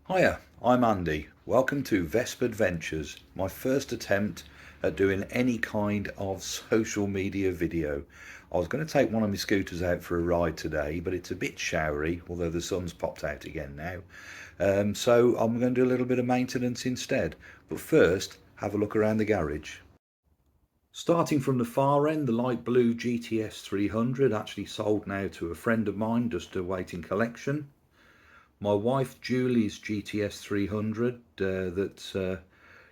Hiya, I'm Andy. Welcome to Vespadventures, my first attempt at doing any kind of social media video. I was going to take one of my scooters out for a ride today, but it's a bit showery, although the sun's popped out again now. So I'm going to do a little bit of maintenance instead. But first, have a look around the garage. Starting from the far end, the light blue GTS 300 actually sold now to a friend of mine, just awaiting collection. My wife Julie's GTS 300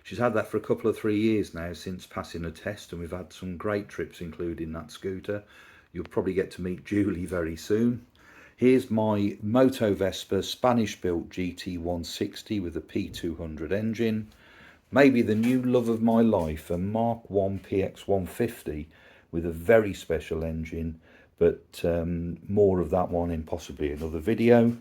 she's had that for a couple of 3 years now since passing a test, and we've had some great trips including that scooter. You'll probably get to meet Julie very soon. Here's my Moto Vespa Spanish built GT 160 with a P200 engine. Maybe the new love of my life, a Mark 1 PX150 with a very special engine, but more of that one in possibly another video.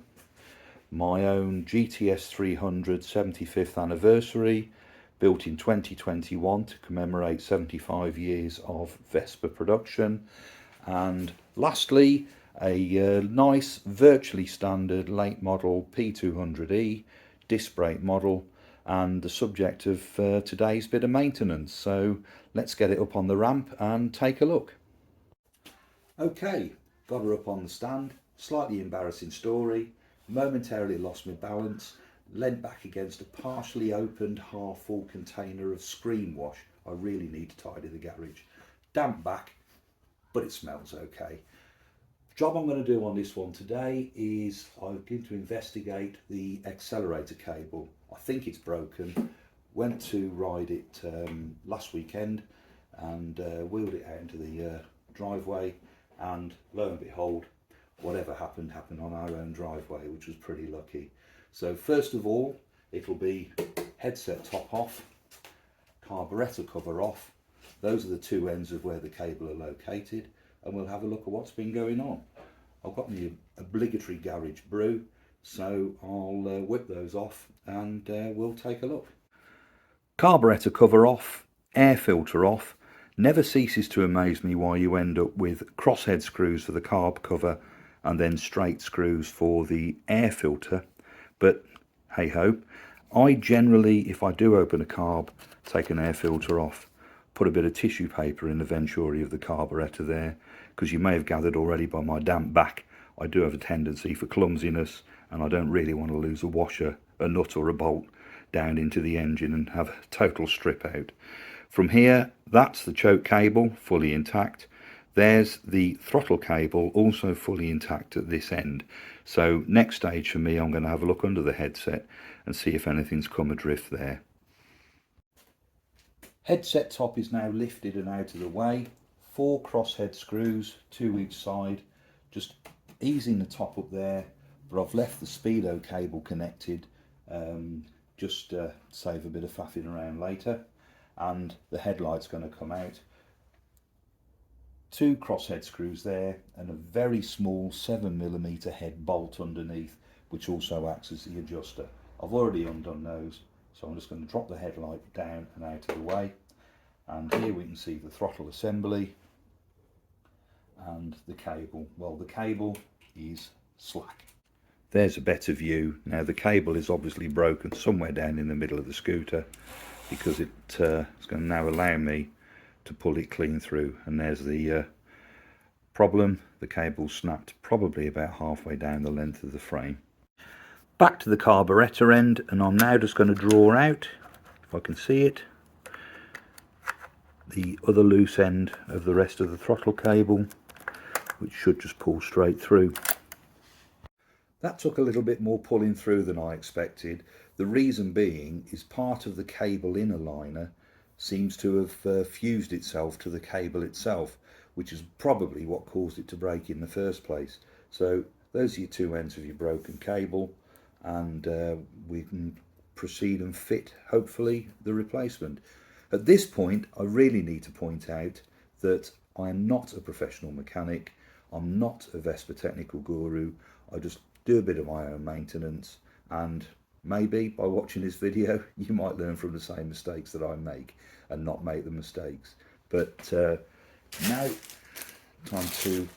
My own GTS 300 75th anniversary, built in 2021 to commemorate 75 years of Vespa production. And lastly, a nice virtually standard late model P200E disc brake model, and the subject of today's bit of maintenance. So let's get it up on the ramp and take a look. Okay, got her up on the stand. Slightly embarrassing story. Momentarily lost my balance, leant back against a partially opened half full container of screen wash. I really need to tidy the garage. Damp back, but it smells okay. Job I'm going to do on this one today is I'm going to investigate the accelerator cable. I think it's broken. Went to ride it last weekend and wheeled it out into the driveway, and lo and behold, whatever happened on our own driveway, which was pretty lucky. So first of all, it'll be headset top off, carburettor cover off. Those are the two ends of where the cable are located, and we'll have a look at what's been going on. I've got my obligatory garage brew, so I'll whip those off and we'll take a look. Carburettor cover off, air filter off. Never ceases to amaze me why you end up with crosshead screws for the carb cover and then straight screws for the air filter, but hey ho. I generally, if I do open a carb, take an air filter off, put a bit of tissue paper in the venturi of the carburettor there, because you may have gathered already by my damp back, I do have a tendency for clumsiness, and I don't really want to lose a washer, a nut or a bolt down into the engine and have a total strip out. From here, that's the choke cable, fully intact. There's the throttle cable, also fully intact at this end. So next stage for me, I'm going to have a look under the headset and see if anything's come adrift there. Headset top is now lifted and out of the way. 4 crosshead screws, 2 each side, just easing the top up there, but I've left the speedo cable connected just to save a bit of faffing around later. And the headlight's going to come out. 2 crosshead screws there, and a very small 7mm head bolt underneath, which also acts as the adjuster. I've already undone those, so I'm just going to drop the headlight down and out of the way. And here we can see the throttle assembly and the cable. Well, the cable is slack. There's a better view. Now the cable is obviously broken somewhere down in the middle of the scooter, because it's going to now allow me to pull it clean through, and there's the problem. The cable snapped probably about halfway down the length of the frame. Back to the carburettor end, and I'm now just going to draw out, if I can see it, the other loose end of the rest of the throttle cable, which should just pull straight through. That took a little bit more pulling through than I expected. The reason being is part of the cable inner liner seems to have fused itself to the cable itself, which is probably what caused it to break in the first place. So those are your 2 ends of your broken cable, and we can proceed and fit, hopefully, the replacement. At this point, I really need to point out that I am not a professional mechanic. I'm not a Vespa technical guru. I just do a bit of my own maintenance, and maybe by watching this video you might learn from the same mistakes that I make and not make the mistakes. But now time to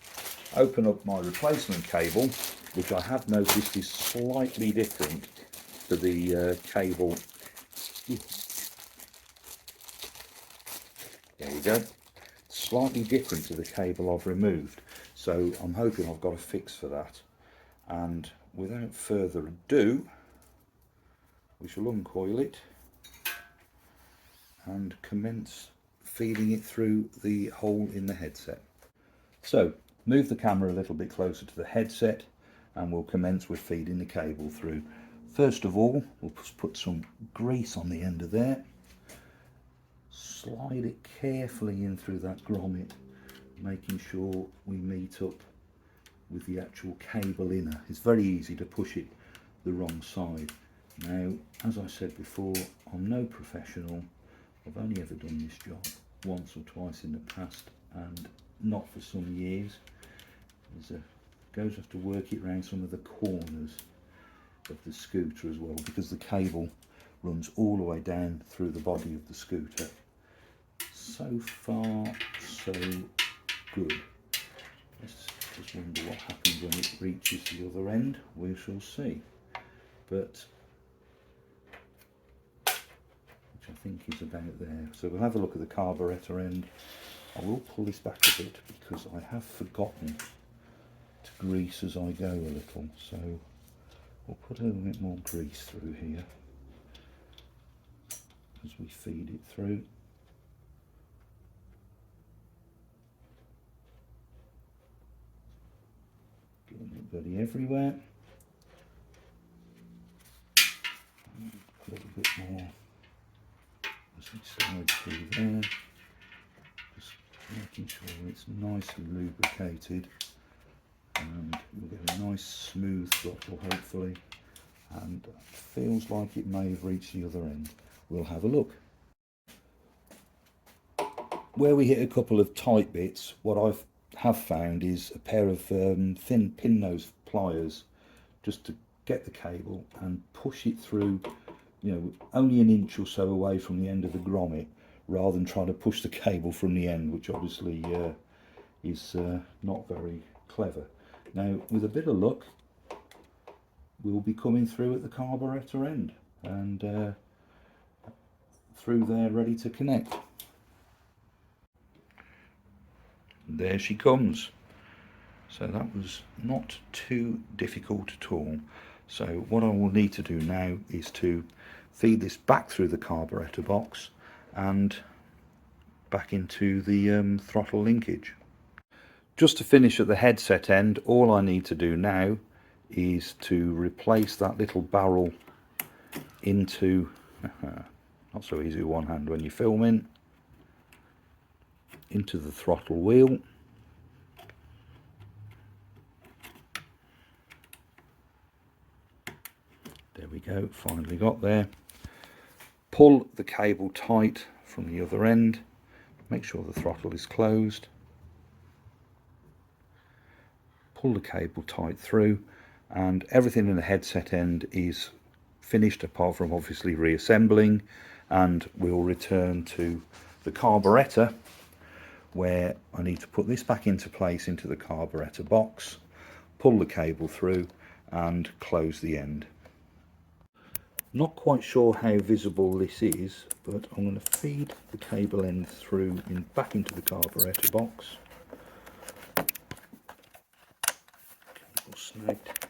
open up my replacement cable, which I have noticed is slightly different for the cable. There we go. Slightly different to the cable I've removed, so I'm hoping I've got a fix for that. And without further ado, we shall uncoil it and commence feeding it through the hole in the headset. So move the camera a little bit closer to the headset and we'll commence with feeding the cable through. First of all, we'll put some grease on the end of there, slide it carefully in through that grommet, making sure we meet up with the actual cable inner. It's very easy to push it the wrong side. Now, as I said before, I'm no professional. I've only ever done this job once or twice in the past, and not for some years. Goes have to work it around some of the corners of the scooter as well, because the cable runs all the way down through the body of the scooter. So far, so good. Let's just wonder what happens when it reaches the other end. We shall see. But I think is about there. So we'll have a look at the carburetor end. I will pull this back a bit because I have forgotten to grease as I go a little. So we'll put a little bit more grease through here as we feed it through. Getting it bloody everywhere. And a little bit more as we slide through there, just making sure it's nicely lubricated, and you'll get a nice smooth throttle hopefully, and it feels like it may have reached the other end. We'll have a look. Where we hit a couple of tight bits, what I have found is a pair of thin pin nose pliers, just to get the cable and push it through, you know, only an inch or so away from the end of the grommet, rather than trying to push the cable from the end, which obviously is not very clever. Now, with a bit of luck, we'll be coming through at the carburetor end and through there, ready to connect. There she comes. So that was not too difficult at all. So what I will need to do now is to feed this back through the carburetor box and back into the throttle linkage. Just to finish at the headset end, all I need to do now is to replace that little barrel into, not so easy with one hand when you're filming, into the throttle wheel. There we go, finally got there. Pull the cable tight from the other end, make sure the throttle is closed. Pull the cable tight through, and everything in the headset end is finished apart from obviously reassembling, and we'll return to the carburetor where I need to put this back into place into the carburetor box, pull the cable through and close the end. Not quite sure how visible this is, but I'm going to feed the cable end through back into the carburetor box. Cable snagged.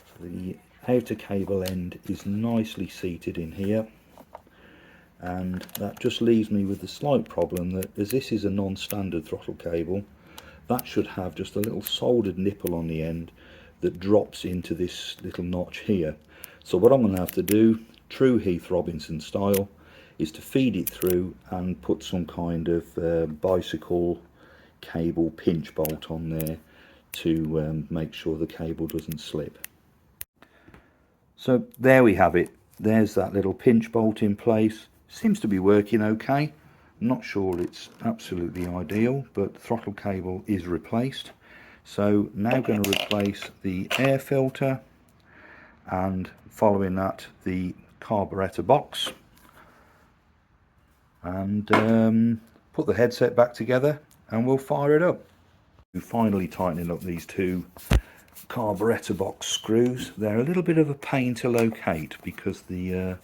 So the outer cable end is nicely seated in here, and that just leaves me with the slight problem that, as this is a non-standard throttle cable, that should have just a little soldered nipple on the end that drops into this little notch here. So what I'm going to have to do, true Heath Robinson style, is to feed it through and put some kind of bicycle cable pinch bolt on there to make sure the cable doesn't slip. So there we have it. There's that little pinch bolt in place. Seems to be working okay. I'm not sure it's absolutely ideal, but the throttle cable is replaced. So now going to replace the air filter, and following that the carburetor box, and put the headset back together and we'll fire it up. Finally tightening up these two carburettor box screws. They're a little bit of a pain to locate because the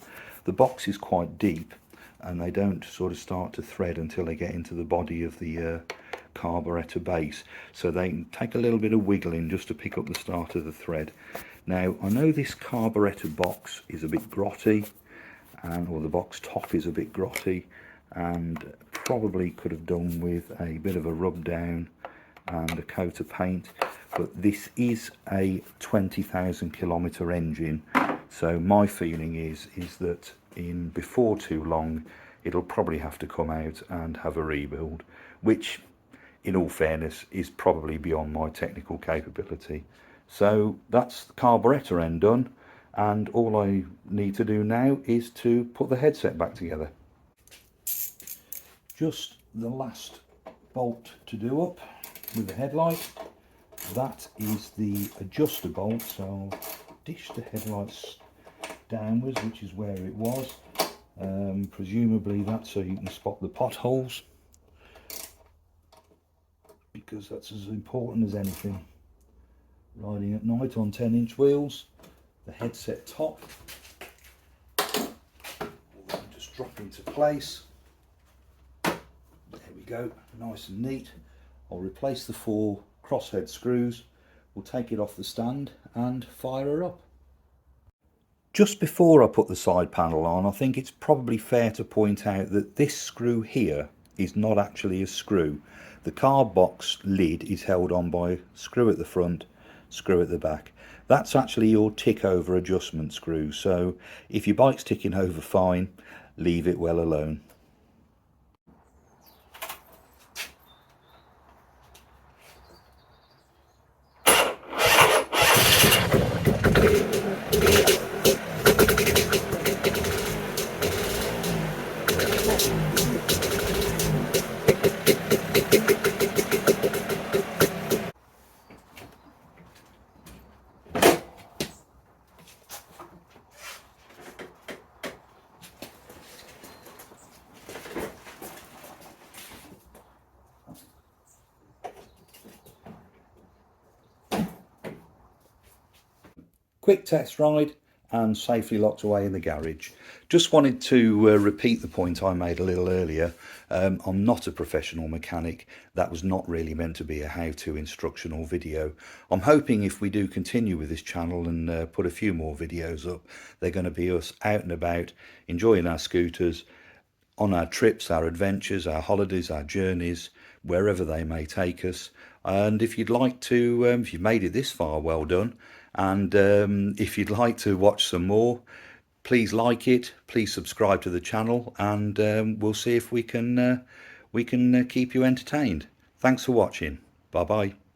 box is quite deep and they don't sort of start to thread until they get into the body of the carburettor base, so they can take a little bit of wiggling just to pick up the start of the thread. Now I know this carburettor box is a bit grotty, or the box top is a bit grotty, and probably could have done with a bit of a rub down and a coat of paint, but this is a 20,000 kilometre engine, so my feeling is that in before too long it'll probably have to come out and have a rebuild, which in all fairness is probably beyond my technical capability. So that's the carburettor end done, and all I need to do now is to put the headset back together. Just the last bolt to do up with the headlight. That is the adjuster bolt, so I'll dish the headlights downwards, which is where it was. Presumably that's so you can spot the potholes, because that's as important as anything riding at night on 10-inch wheels. The headset top will just drop into place. There we go, nice and neat. I'll replace the 4 crosshead screws, we'll take it off the stand and fire her up. Just before I put the side panel on, I think it's probably fair to point out that this screw here is not actually a screw. The carb box lid is held on by a screw at the front, screw at the back. That's actually your tick over adjustment screw, so if your bike's ticking over fine, leave it well alone. Quick test ride and safely locked away in the garage. Just wanted to repeat the point I made a little earlier. I'm not a professional mechanic. That was not really meant to be a how-to instructional video. I'm hoping if we do continue with this channel and put a few more videos up, they're going to be us out and about, enjoying our scooters, on our trips, our adventures, our holidays, our journeys, wherever they may take us. And if you'd like to, if you've made it this far, well done. And if you'd like to watch some more, please like it, please subscribe to the channel, and we'll see if we can keep you entertained. Thanks for watching. Bye bye.